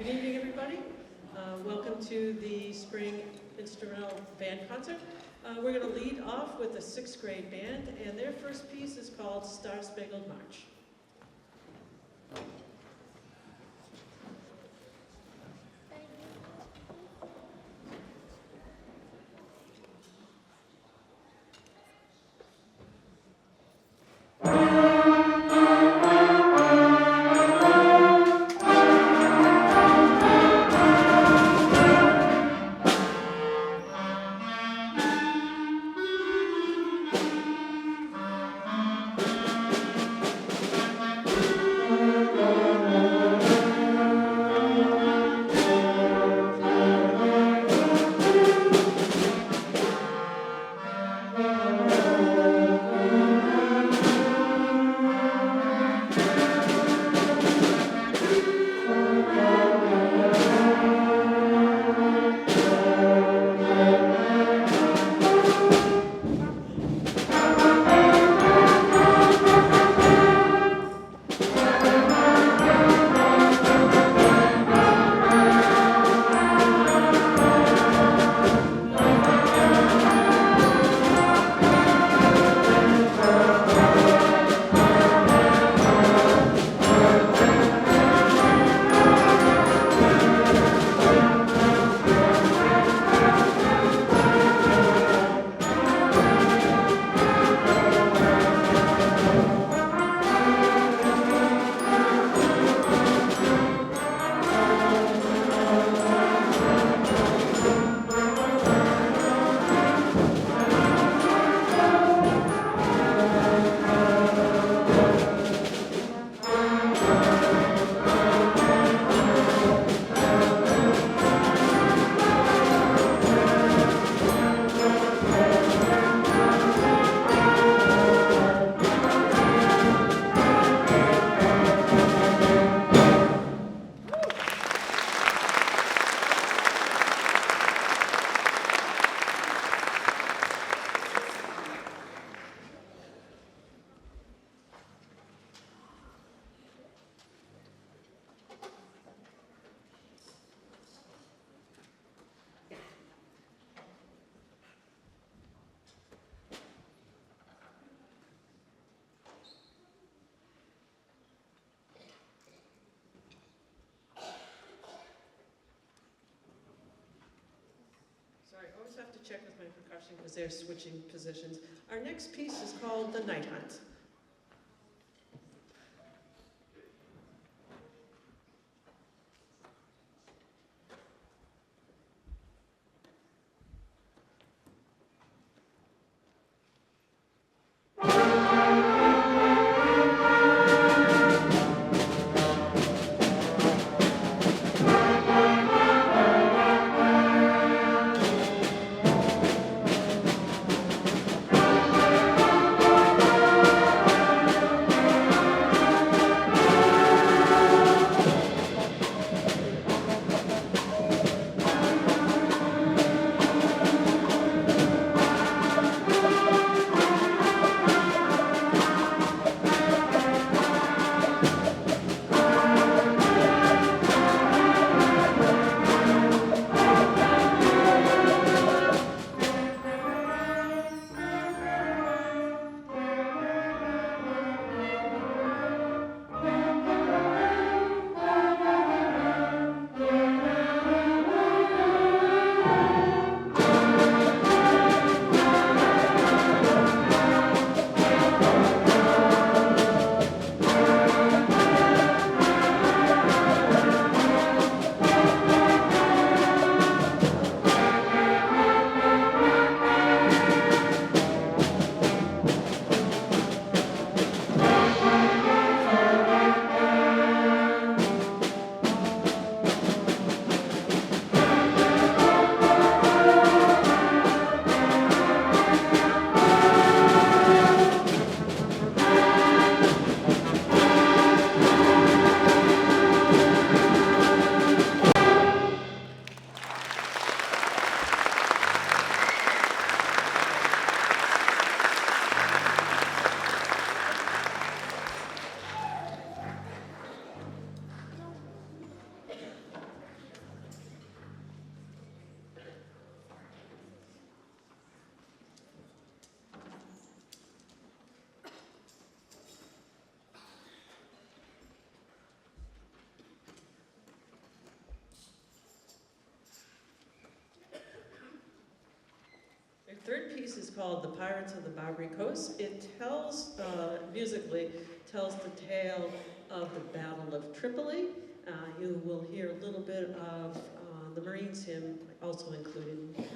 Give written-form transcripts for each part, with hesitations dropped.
evening, everybody. Welcome to the Spring Instrumental Band Concert. We're going to lead off with a 6th grade band, and their first piece is called Star Spangled March. I always have to check with my percussion because they're switching positions. Our next piece is called The Night Hunt. third piece is called The Pirates of the Barbary Coast. It tells, musically, tells the tale of the Battle of Tripoli. You will hear a little bit of the Marines hymn also included.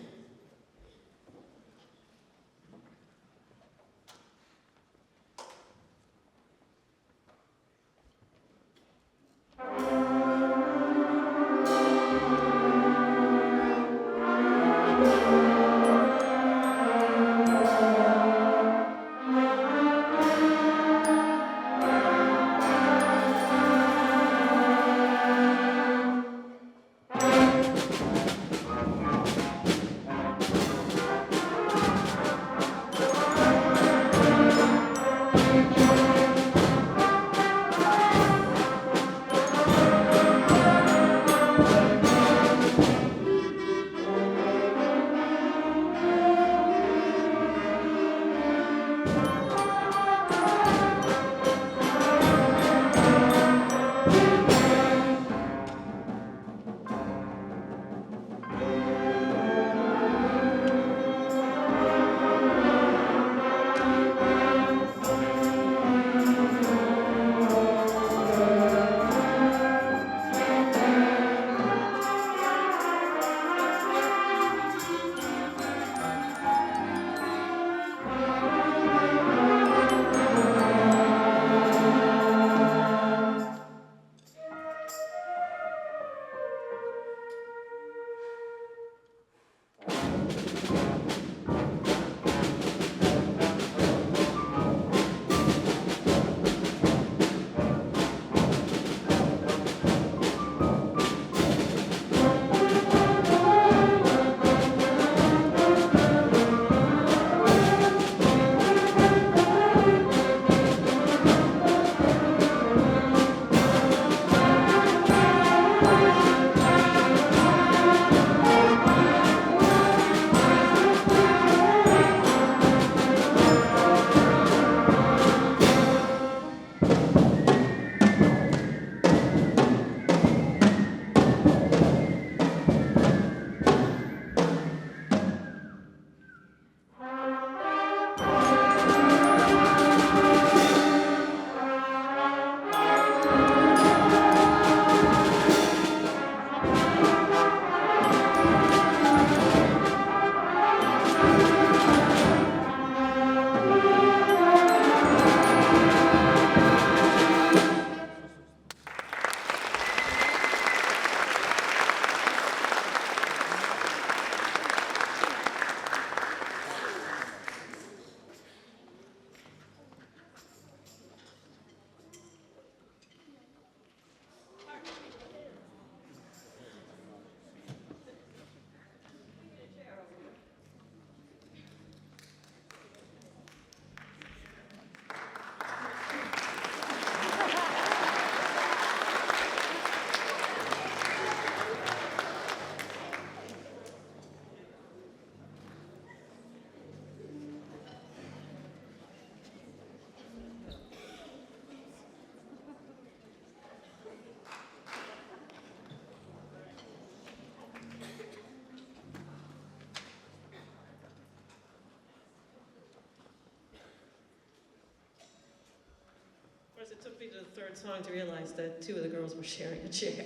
It took me to the third song to realize that two of the girls were sharing a chair.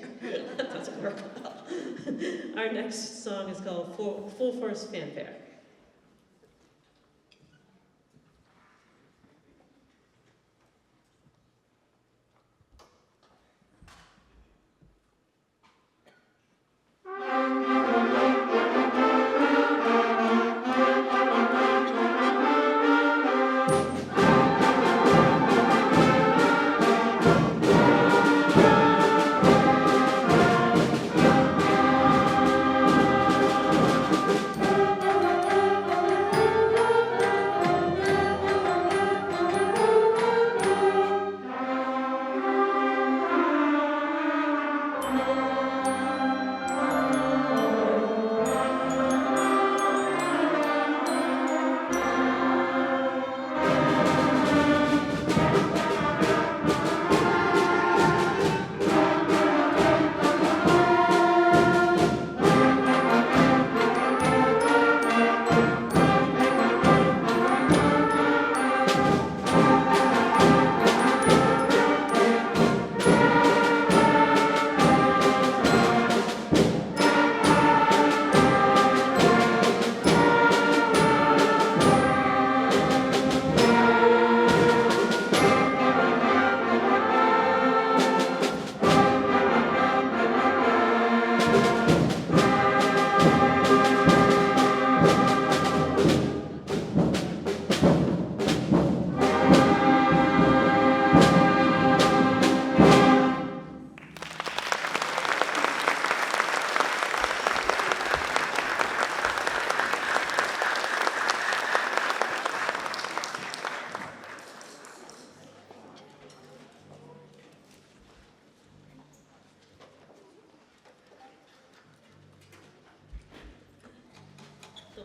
That doesn't work well. Our next song is called Full Force Fanfare.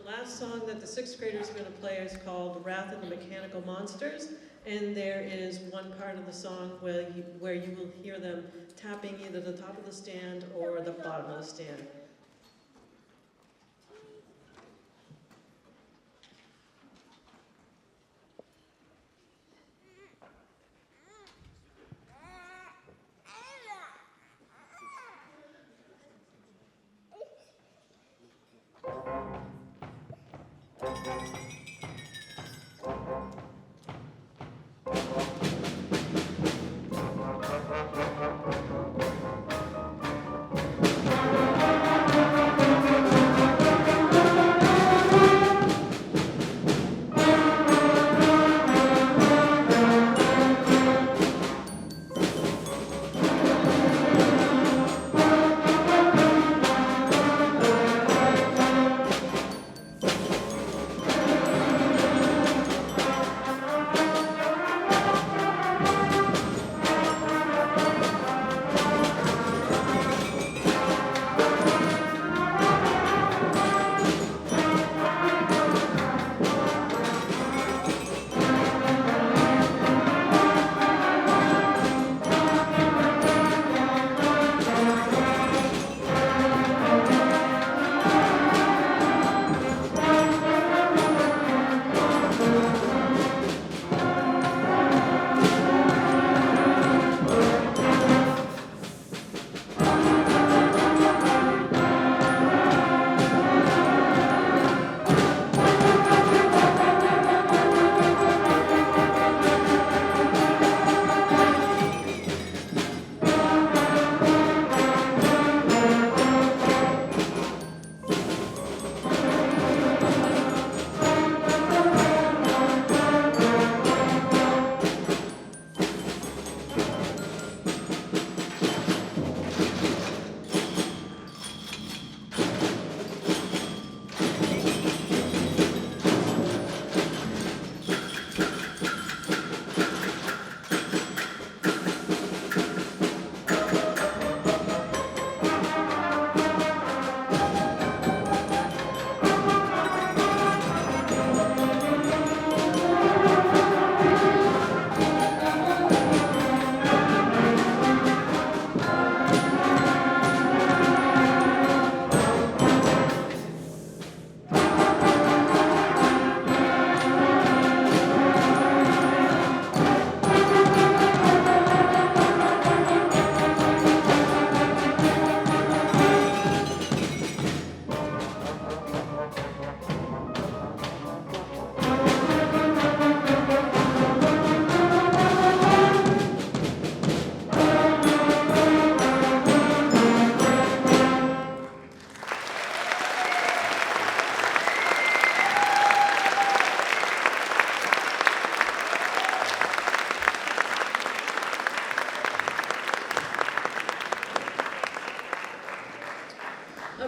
the last song that the sixth graders are going to play is called Wrath of the Mechanical Monsters, and there is one part of the song where you will hear them tapping either the top of the stand or the bottom of the stand.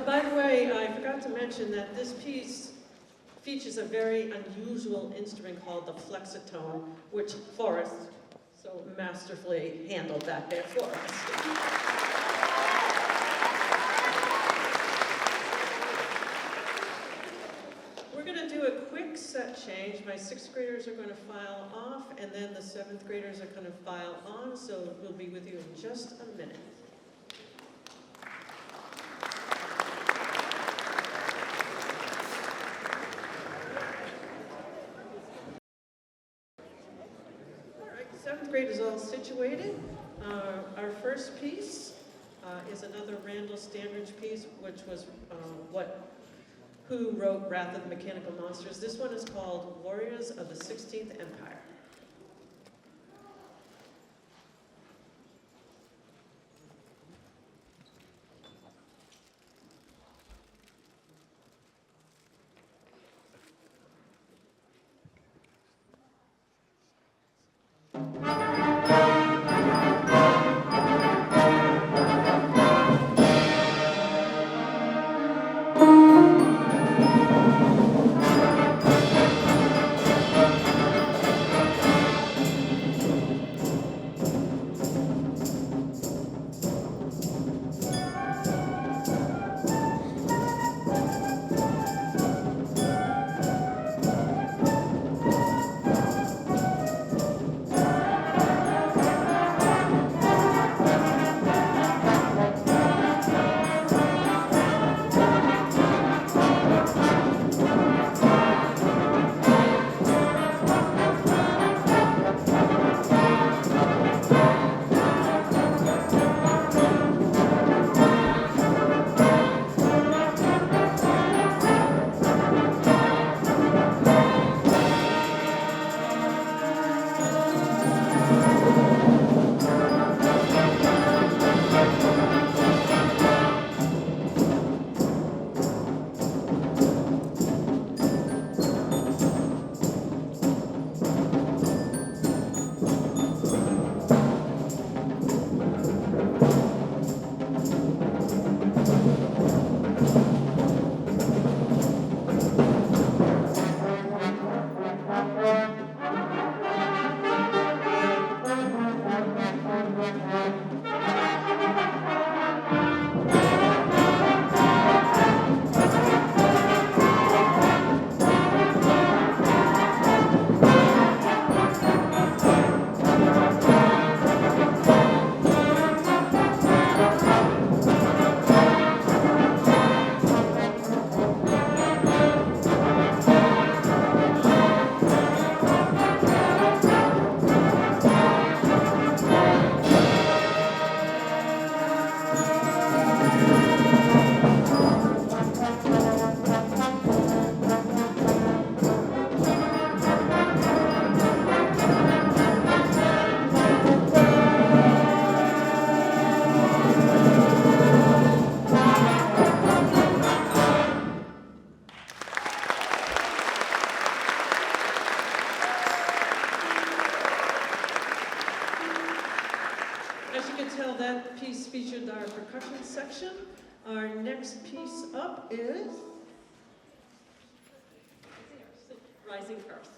By the way, I forgot to mention that this piece features a very unusual instrument called the flexitone, which Forrest so masterfully handled back there for us. We're going to do a quick set change. My sixth graders are going to file off, and then the seventh graders are going to file on, so we'll be with you in just a minute. Seventh grade is all situated. Our first piece is another Randall Standridge piece, which was who wrote Wrath of the Mechanical Monsters. This one is called Warriors of the 16th Empire. how that piece featured our percussion section. Our next piece up is Rising Earth.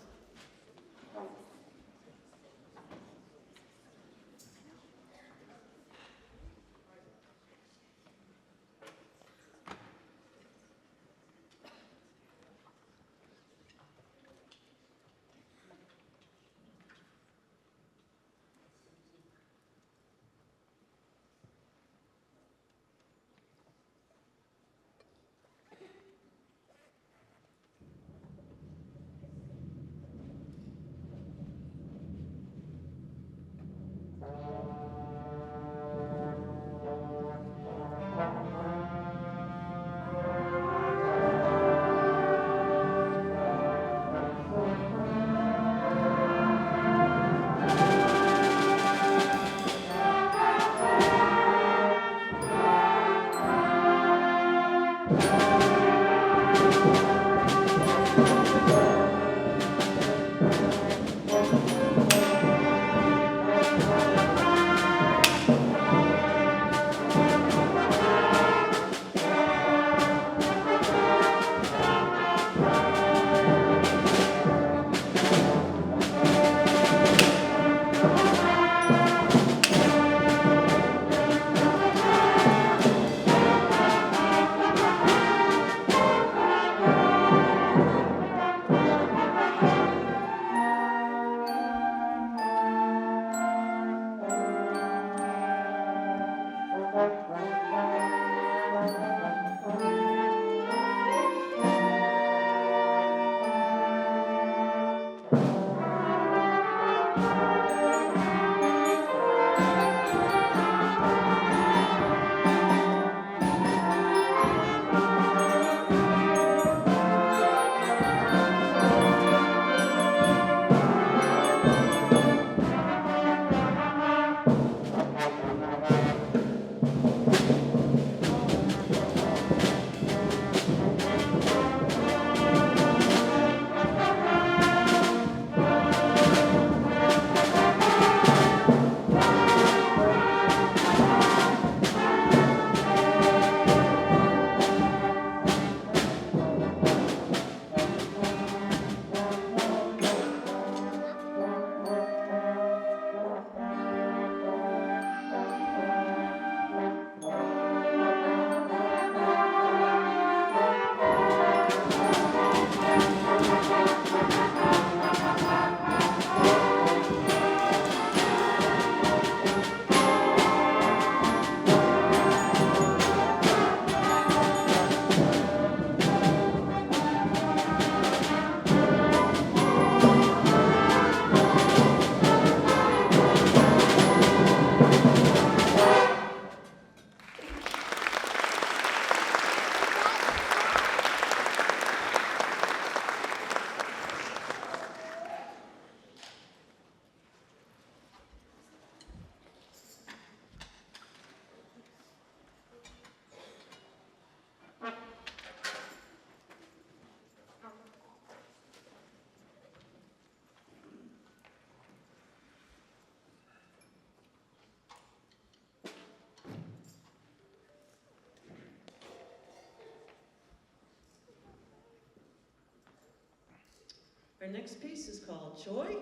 Our next piece is called Joy.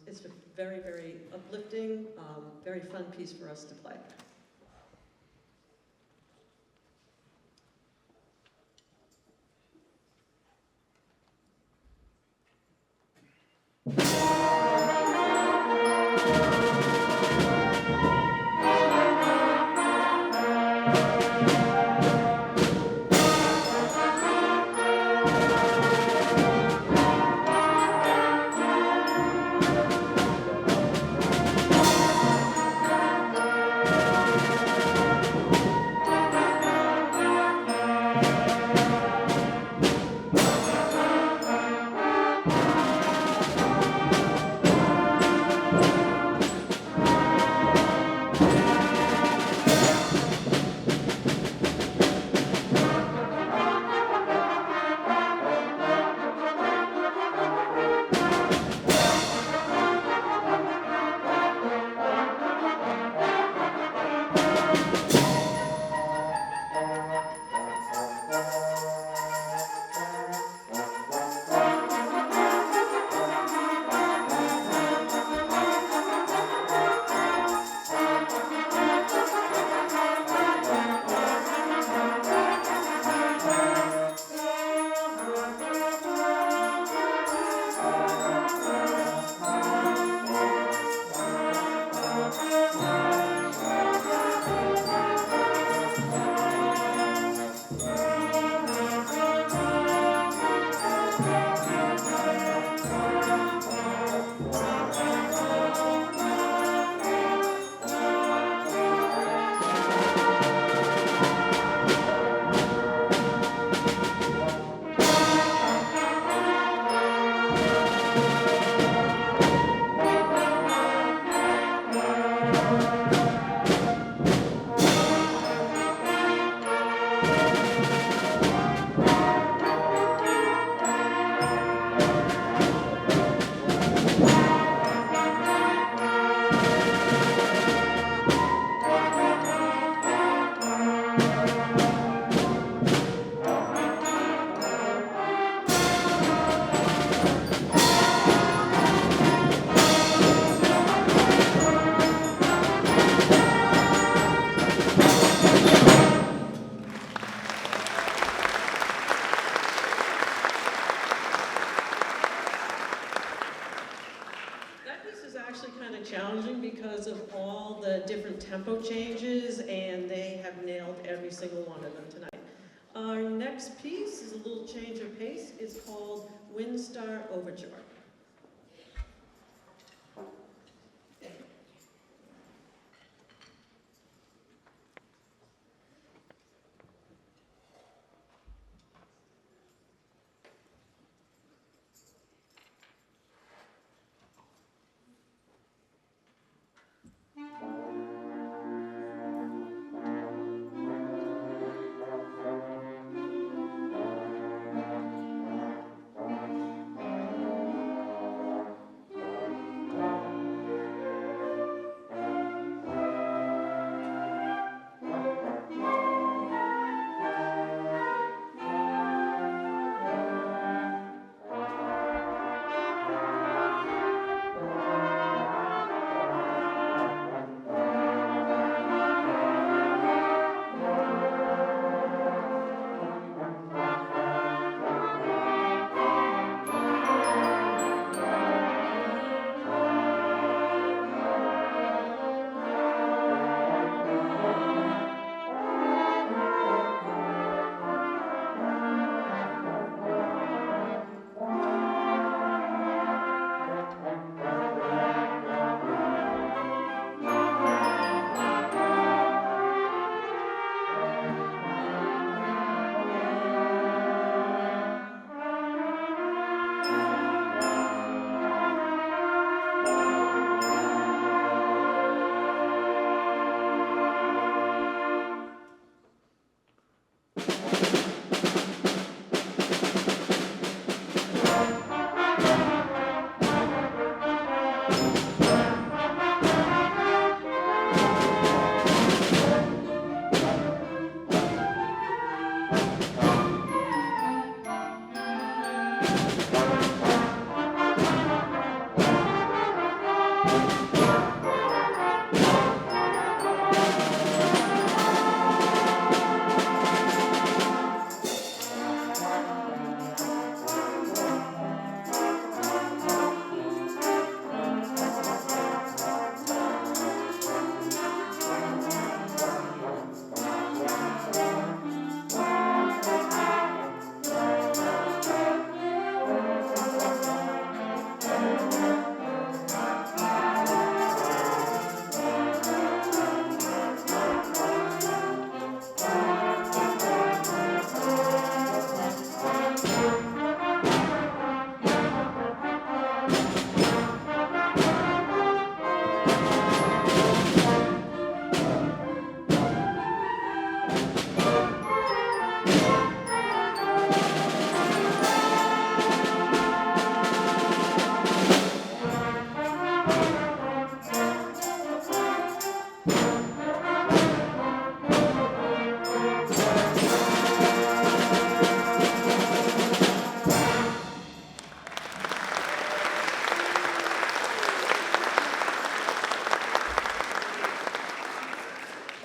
It's a very, very uplifting, very fun piece for us to play. different tempo changes, and they have nailed every single one of them tonight. Our next piece is a little change of pace. It's called Windstar Overture.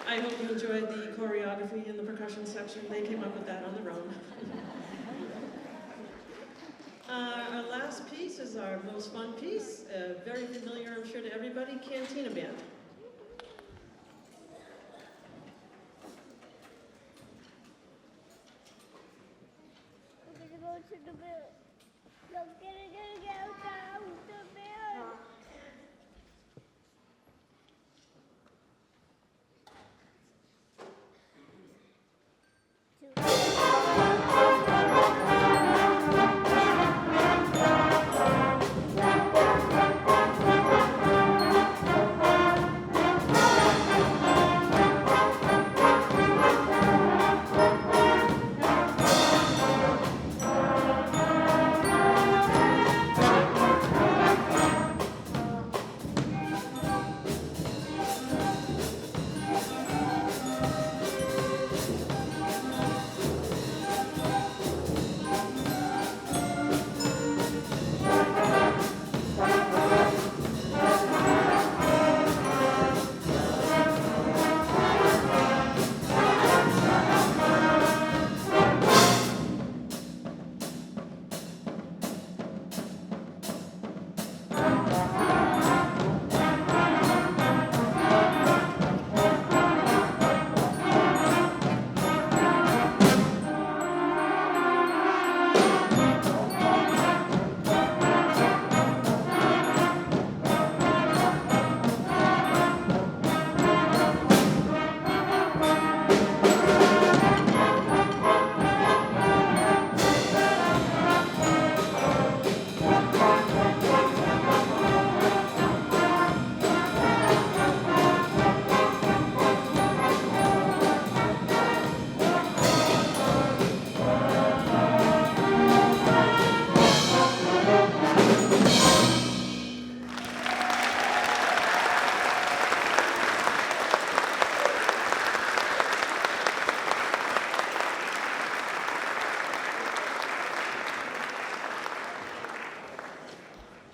I hope you enjoyed the choreography in the percussion section. They came up with that on their own. Our last piece is our most fun piece, very familiar, I'm sure, to everybody, Cantina Band. We're gonna go to the bill. We're gonna go down the bill.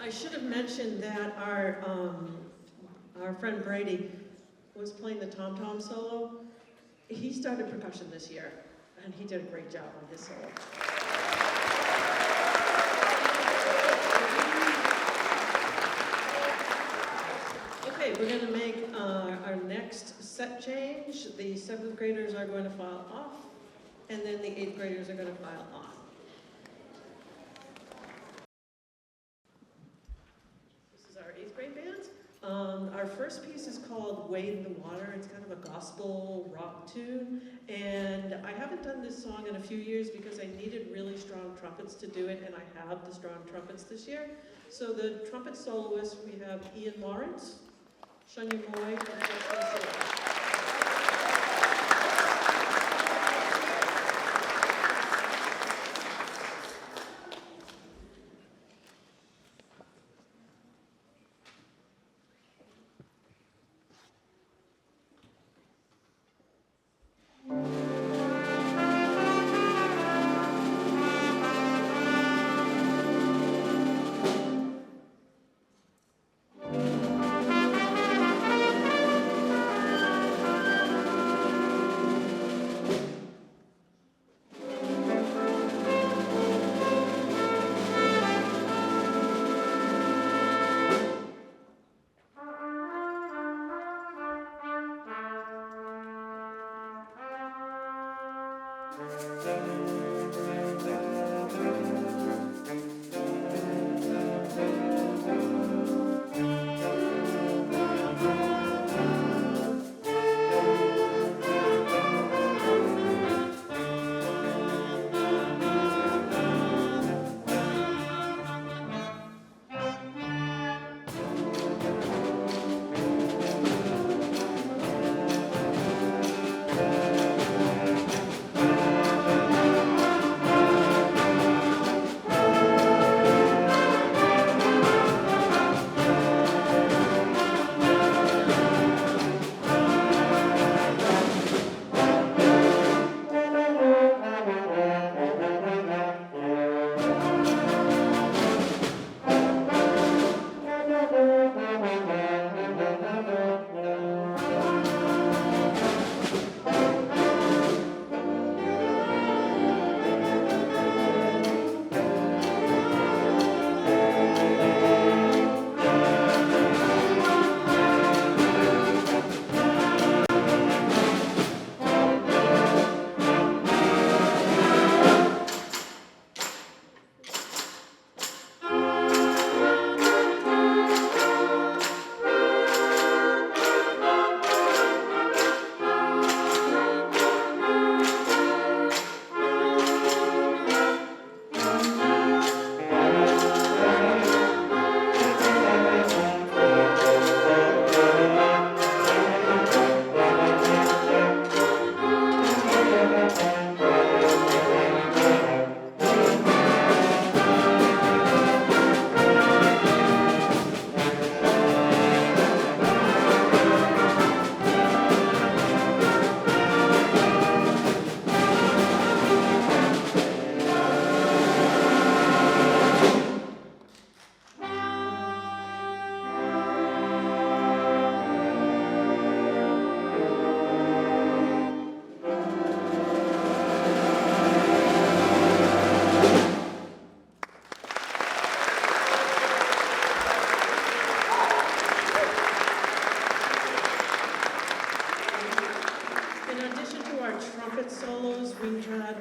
I should have mentioned that our friend Brady was playing the tom-tom solo. He started percussion this year, and he did a great job on his solo. Okay, we're going to make our next set change. The 7th graders are going to file off, and then the 8th graders are going to file on. This is our 8th grade band. Our first piece is called Wade in the Water. It's kind of a gospel rock tune, and I haven't done this song in a few years because I needed really strong trumpets to do it, and I have the strong trumpets this year. So the trumpet soloists, we have Ian Lawrence, Shunya Moy, and Thurston.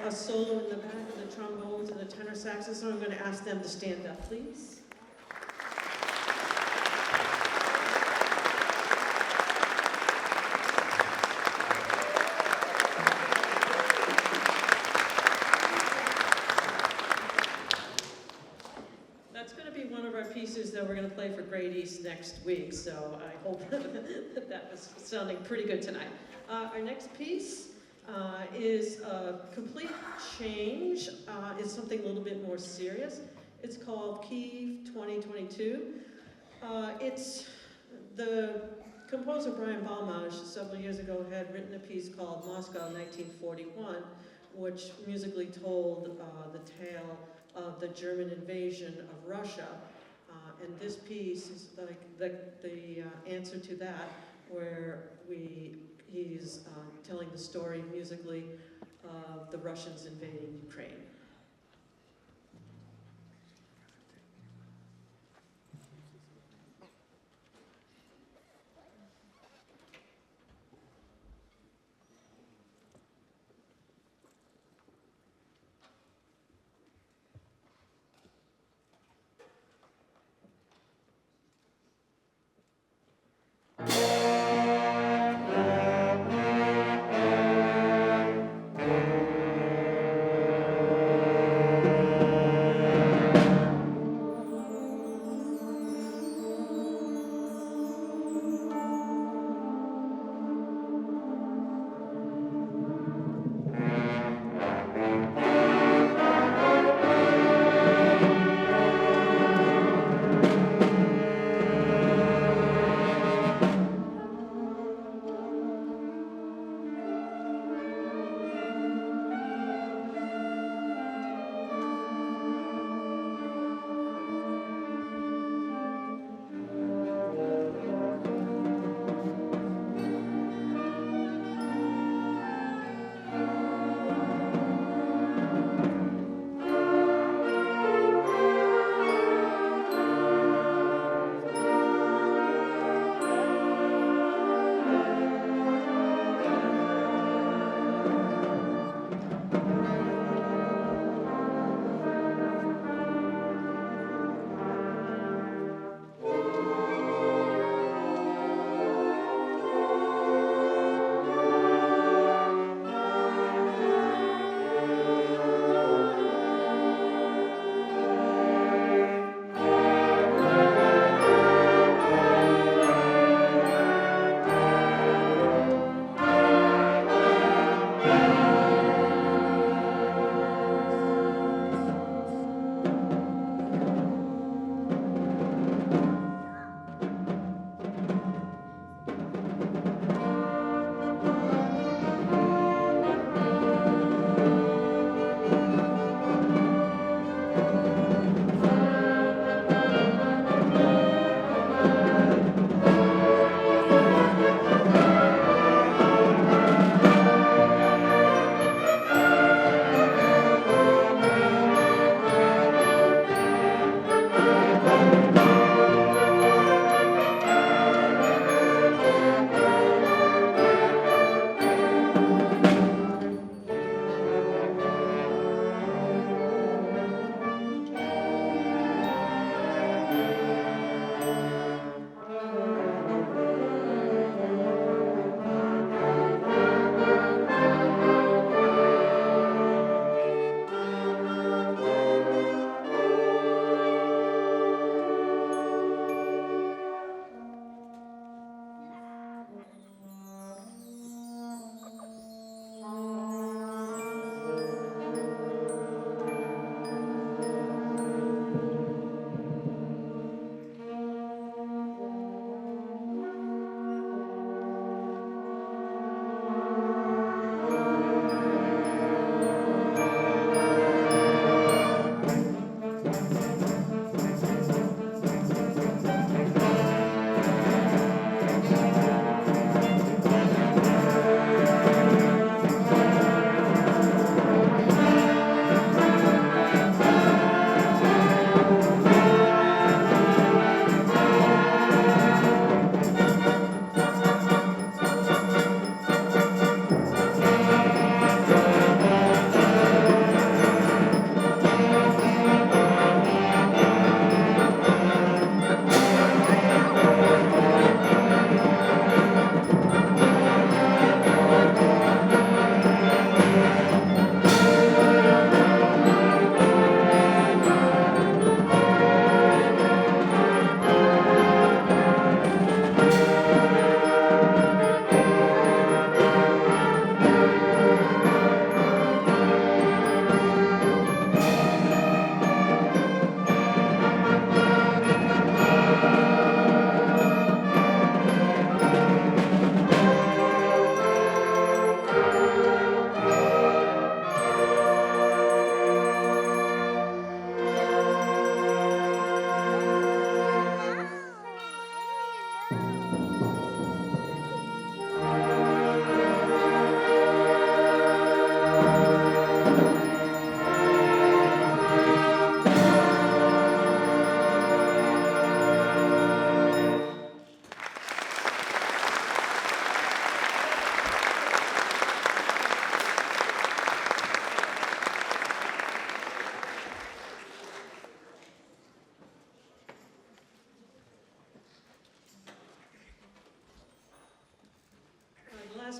A solo in the back of the trombones and the tenor saxophone, so I'm going to ask them to stand up, please. That's going to be one of our pieces that we're going to play for Grade East next week, so I hope that was sounding pretty good tonight. Our next piece is a complete change. It's something a little bit more serious. It's called Key 2022. It's the composer Brian Balmaj several years ago had written a piece called Moscow 1941, which musically told the tale of the German invasion of Russia and this piece is like the answer to that, where he's telling the story musically of the Russians invading Ukraine.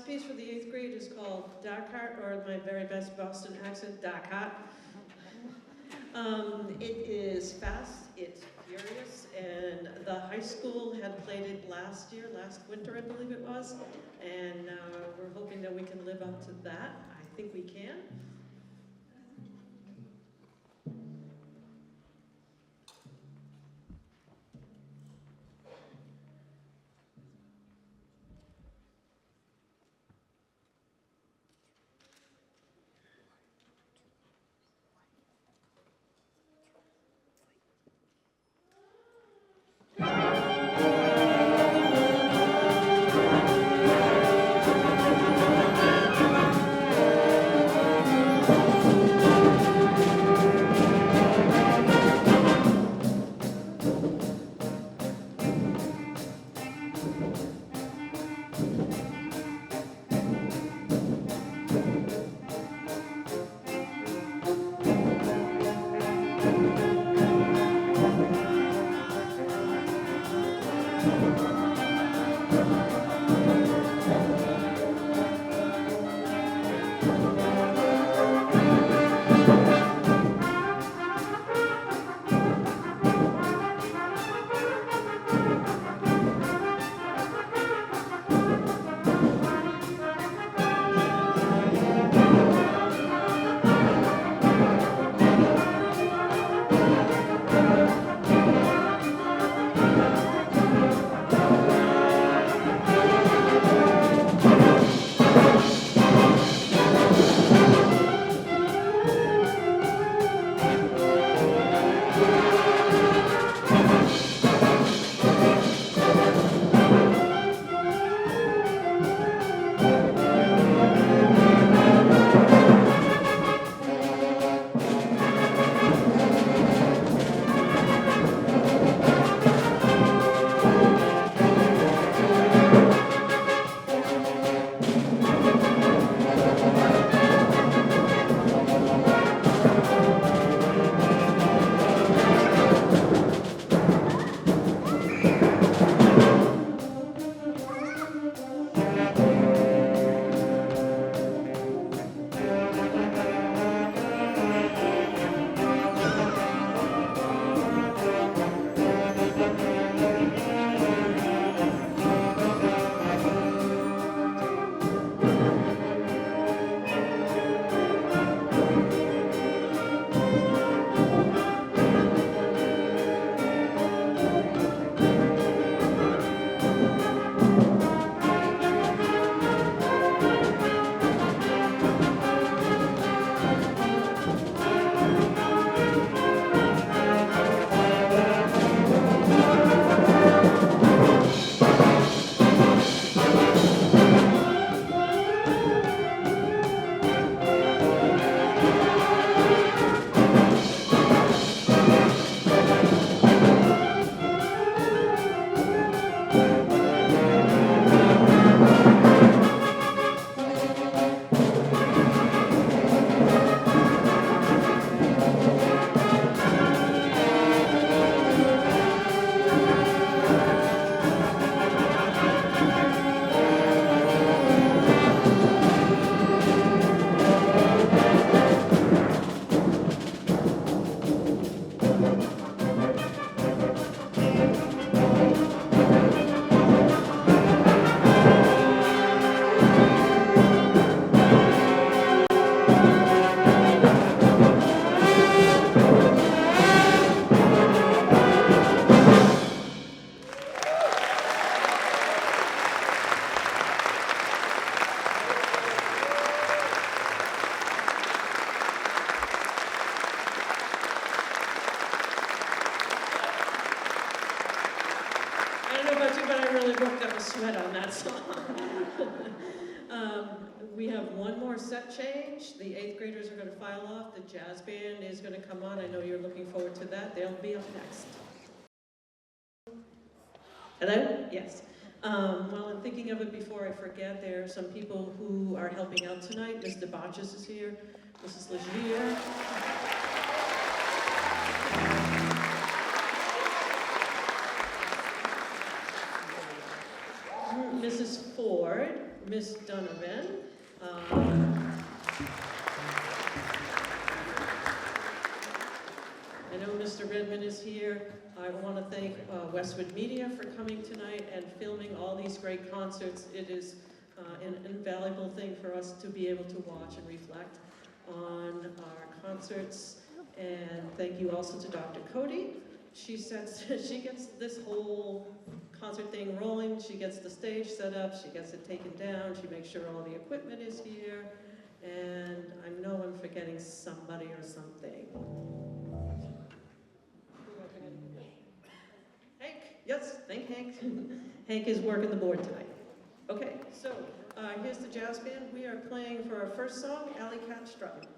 piece for the 8th grade is called Dark Heart, or my very best Boston accent, Dark Heart. It is fast, it's furious, and the high school had played it last winter I believe it was, and we're hoping that we can live up to that. I think we can. Sweat on that song. We have one more set change. The 8th graders are going to file off. The jazz band is going to come on. I know you're looking forward to that. They'll be up next. Hello? Yes. While I'm thinking of it, before I forget, there are some people who are helping out tonight. Ms. DeBotches is here. Mrs. Legier. Mrs. Ford, Miss Donovan. I know Mr. Redmond is here. I want to thank Westwood Media for coming tonight and filming all these great concerts. It is an invaluable thing for us to be able to watch and reflect on our concerts. And thank you also to Dr. Cody. She gets this whole concert thing rolling. She gets the stage set up. She gets it taken down. She makes sure all the equipment is here. And I know I'm forgetting somebody or something. Hank, yes, thank Hank. Hank is working the board tonight. Okay, so here's the jazz band. We are playing for our first song, Alley Cat Strutting.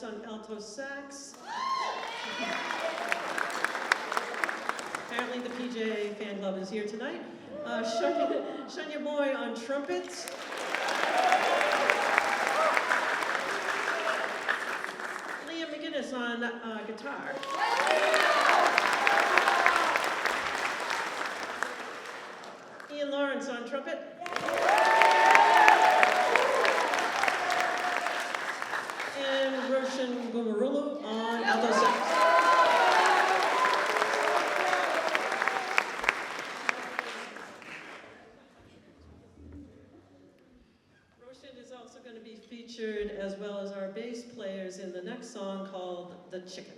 On alto sax. Apparently the PJ fan club is here tonight. Shunya Boy on trumpet. Liam McGinnis on guitar. Ian Lawrence on trumpet. And Roshan Gumarulu on alto sax. Roshan is also going to be featured, as well as our bass players, in the next song called The Chicken.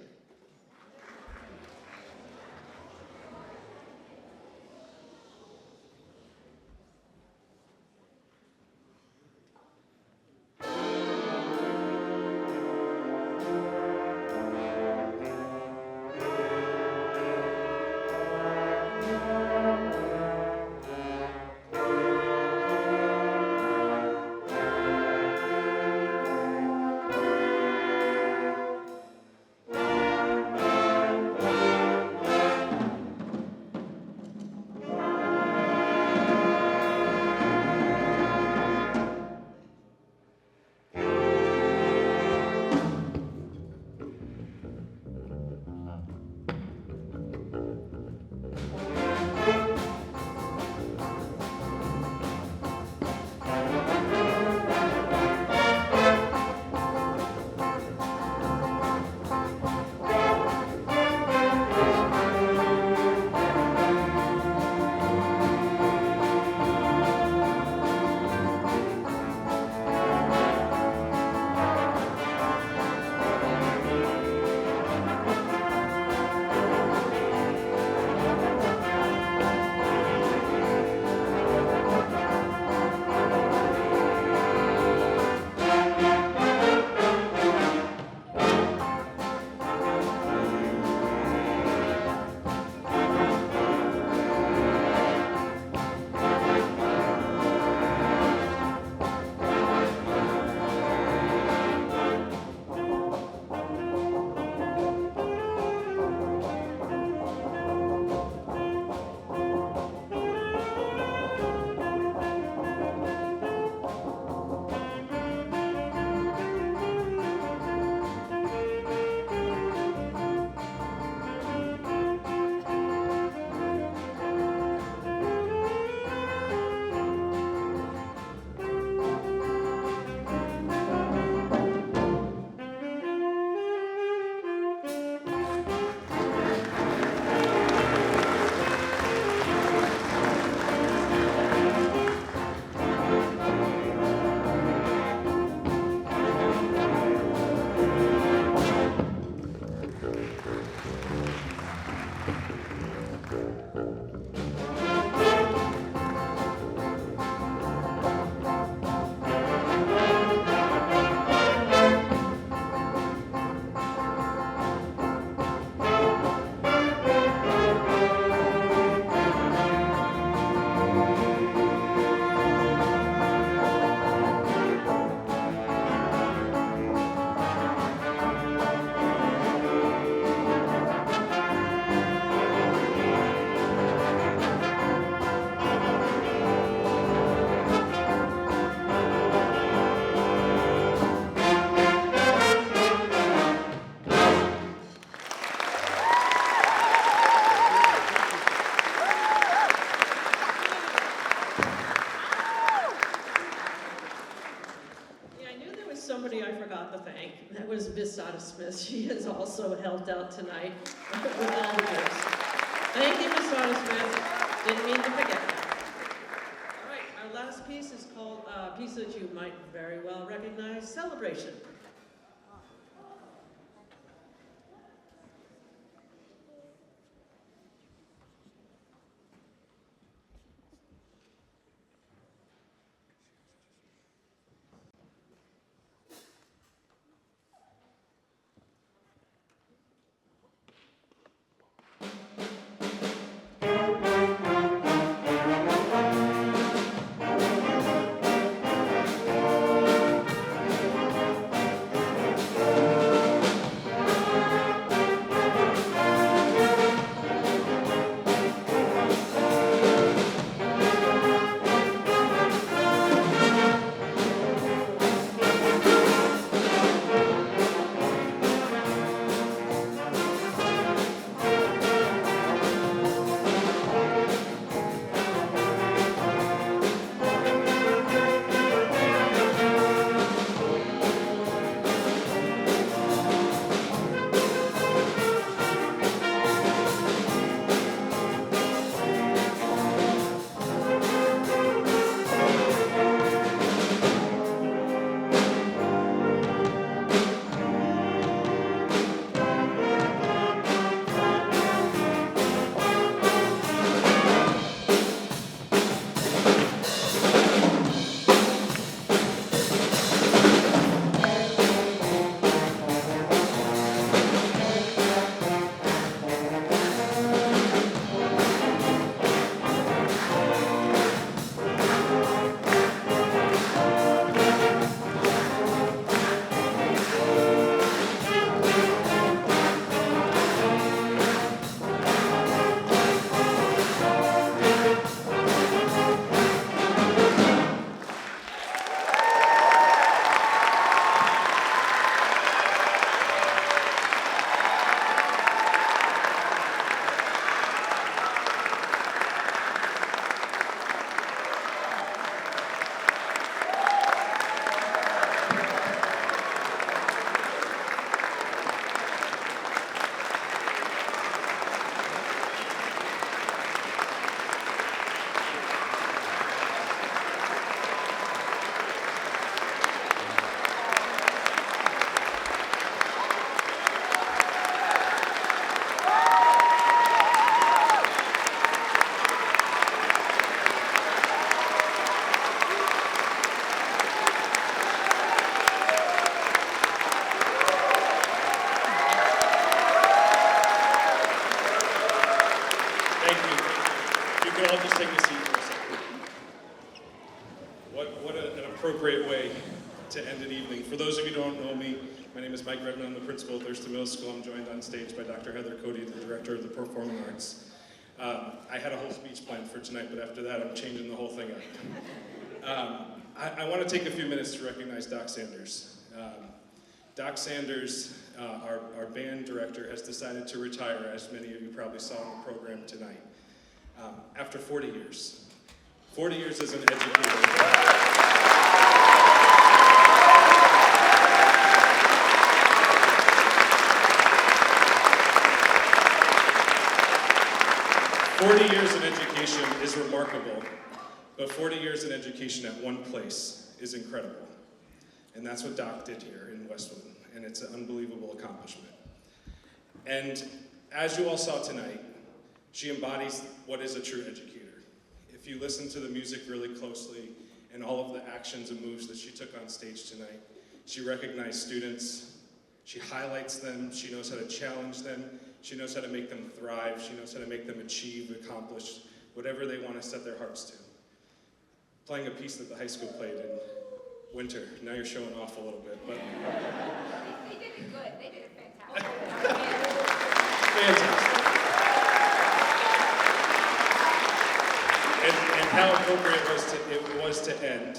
somebody I forgot to thank. That was Miss Otta Smith. She has also helped out tonight with all the gifts. Thank you, Miss Otta Smith. Didn't mean to forget that. All right, our last piece is called a piece that you might very well recognize, Celebration. Appropriate way to end an evening. For those of you who don't know me, my name is Mike Redmond. I'm the principal at Thurston Middle School. I'm joined on stage by Dr. Heather Cody, the director of the Performing Arts. I had a whole speech planned for tonight, but after that, I'm changing the whole thing up. I want to take a few minutes to recognize Doc Sanders. Doc Sanders, our band director, has decided to retire, as many of you probably saw in the program tonight, after 40 years. 40 years as an educator. 40 years in education is remarkable, but 40 years in education at one place is incredible. And that's what Doc did here in Westwood, and it's an unbelievable accomplishment. And as you all saw tonight, she embodies what is a true educator. If you listen to the music really closely and all of the actions and moves that she took on stage tonight, she recognized students, she highlights them, she knows how to challenge them, she knows how to make them thrive, she knows how to make them achieve, accomplish whatever they want to set their hearts to. Playing a piece that the high school played in winter. Now you're showing off a little bit, but... They did it good. They did it fantastic. Fantastic. And how appropriate it was to end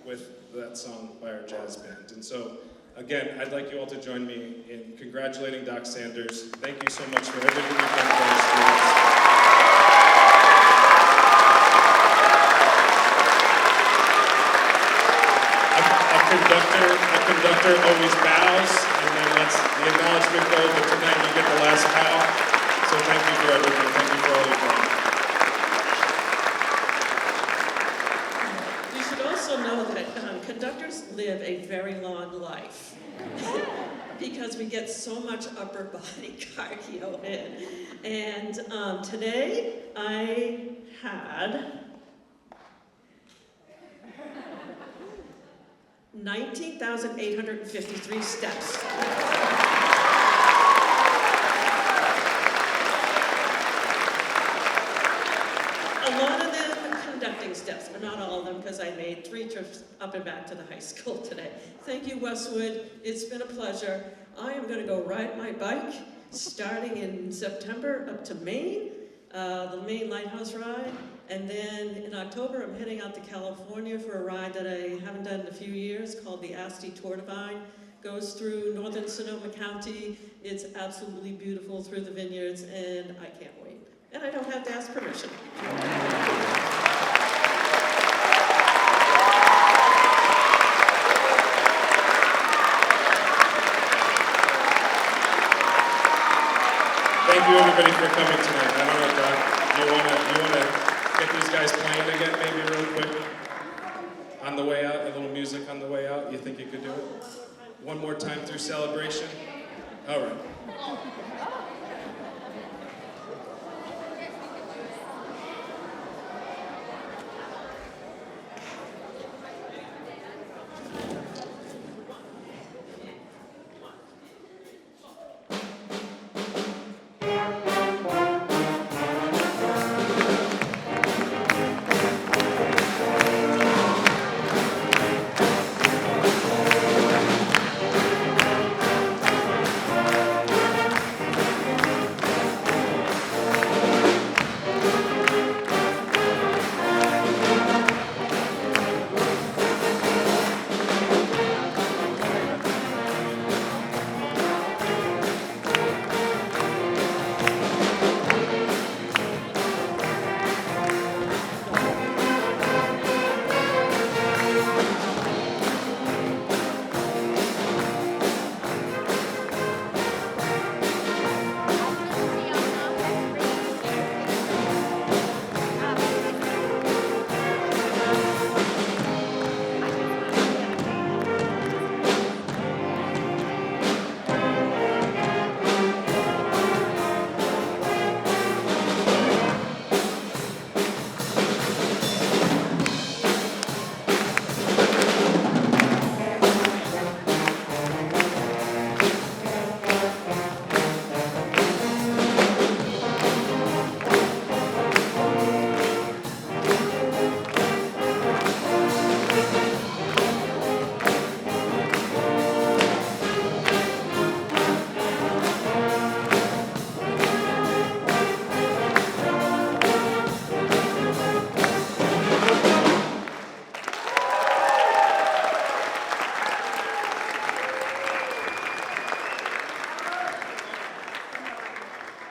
with that song by our jazz band. And so, again, I'd like you all to join me in congratulating Doc Sanders. Thank you so much for everything you've done for our students. A conductor conductor always bows and then lets the acknowledgement go, but tonight you get the last bow. So thank you for everything. Thank you for all you've done. You should also know that conductors live a very long life because we get so much upper body cardio in. And today I had 19,853 steps. A lot of them conducting steps, but not all of them, because I made 3 trips up and back to the high school today. Thank you, Westwood. It's been a pleasure. I am going to go ride my bike starting in September up to Maine, the Maine Lighthouse Ride. And then in October, I'm heading out to California for a ride that I haven't done in a few years called the Asti Tour Divine. Goes through northern Sonoma County. It's absolutely beautiful through the vineyards, and I can't wait. And I don't have to ask permission. Thank you everybody for coming tonight. I don't know, Doc, you wanna get these guys playing again maybe real quick? On the way out, a little music on the way out. You think you could do it? One more time through Celebration? All right.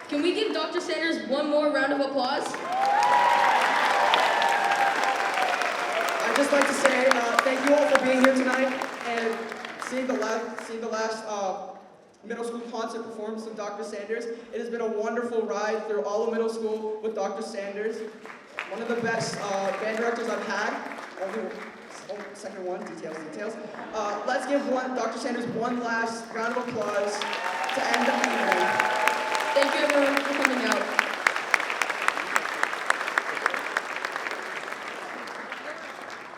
Can we give Dr. Sanders one more round of applause? I'd just like to say thank you all for being here tonight and seeing the last middle school concert performance of Dr. Sanders. It has been a wonderful ride through all of middle school with Dr. Sanders. One of the best band directors I've had. Second one, details. Let's give Dr. Sanders one last round of applause to end